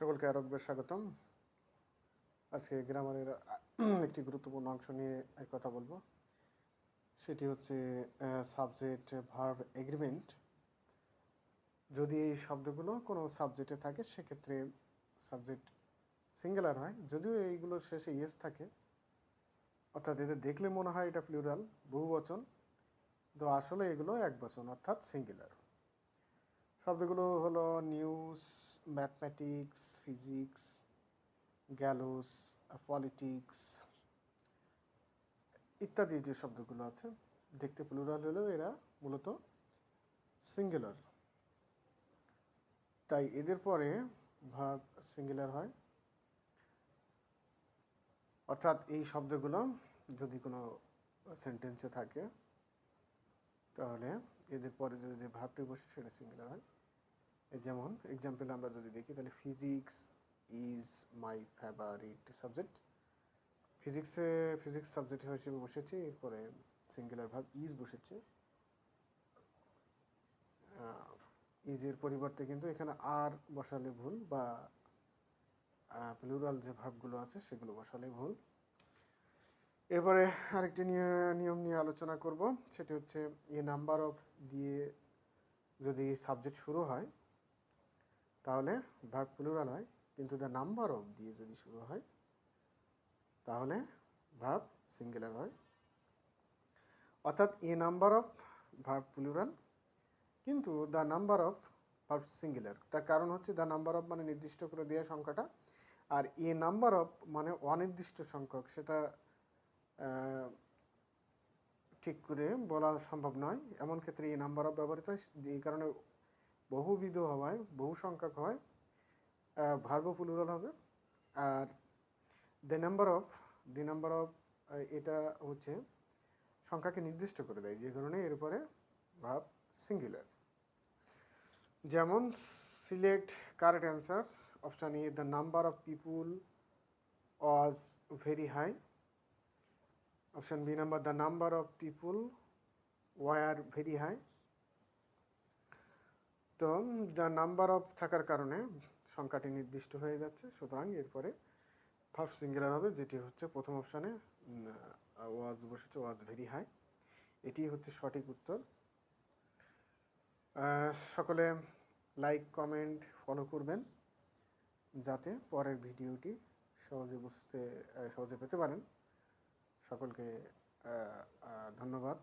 সকলকে আরেকবার স্বাগতম। আজকে গ্রামারের একটি গুরুত্বপূর্ণ অংশ নিয়ে কথা বলবো। সেটি হচ্ছে সাবজেক্ট ভার্ব এগ্রিমেন্ট। যদি এই শব্দগুলো কোনো সাবজেক্টে থাকে সেক্ষেত্রে সাবজেক্ট সিঙ্গুলার হয়, যদিও এইগুলোর শেষে ইয়েস থাকে, অর্থাৎ এদের দেখলে মনে হয় এটা প্লুরাল বহুবচন, তো আসলে এগুলো একবচন অর্থাৎ সিঙ্গুলার। শব্দগুলো হলো নিউজ, ম্যাথমেটিক্স, ফিজিক্স, গ্যালোস, পলিটিক্স ইত্যাদি যে শব্দগুলো আছে দেখতে প্লুরাল হলেও এরা মূলত সিঙ্গুলার, তাই এদের পরে ভার্ব সিঙ্গুলার হয়। অর্থাৎ এই শব্দগুলো যদি কোনো সেন্টেন্সে থাকে তাহলে এদের পরে যদি যে ভার্বটি বসে সেটা সিঙ্গুলার হয়। যেমন এক্সাম্পল আমরা যদি দেখি তাহলে physics is my favourite subject. Physics subject হিসেবে বসেছে, এরপরে সিঙ্গুলার ভার্ব ইজ বসেছে। ইজের পরিবর্তে কিন্তু এখানে আর বসালে ভুল, বা প্লুরাল যে ভার্বগুলো আছে সেগুলো বসালে ভুল। এবারে আরেকটি নিয়ম নিয়ে আলোচনা করব, সেটি হচ্ছে এ নাম্বার অফ দিয়ে যদি সাবজেক্ট শুরু হয় তাহলে ভার্ব প্লুরাল হয়, কিন্তু দ্য নাম্বার অফ দিয়ে যদি শুরু হয় তাহলে ভার্ব সিঙ্গুলার হয়। অর্থাৎ এ নাম্বার অফ ভার্ব প্লুরাল কিন্তু the number of verb singular. তার কারণ হচ্ছে দ্য নাম্বার অফ মানে নির্দিষ্ট করে দেওয়া সংখ্যাটা, আর এ নাম্বার অফ মানে অনির্দিষ্ট সংখ্যক, সেটা ঠিক করে বলা সম্ভব নয়। এমন ক্ষেত্রে এ নাম্বার অফ ব্যবহৃত হয়, এই কারণে বহুবিধ হওয়ায় বহু সংখ্যক হয়, ভার্ব প্লুরাল হবে। আর দ্য নাম্বার অফ এটা হচ্ছে সংখ্যাকে নির্দিষ্ট করে দেয়, যে কারণে এর উপরে ভার্ব সিঙ্গুলার। যেমন select correct answer, option A the number of people was very high, option B number the number of people were very high. তো দ্য নাম্বার অফ থাকার কারণে সংখ্যাটি নির্দিষ্ট হয়ে যাচ্ছে, সুতরাং এরপরে ভার্ব সিঙ্গুলার হবে, যেটি হচ্ছে প্রথম অপশানে ওয়াজ বসেছে, ওয়াজ ভেরি হাই। এটি হচ্ছে সঠিক উত্তর। সকলে লাইক, কমেন্ট, ফলো করবেন যাতে পরের ভিডিওটি সহজে পেতে পারেন। সকলকে ধন্যবাদ।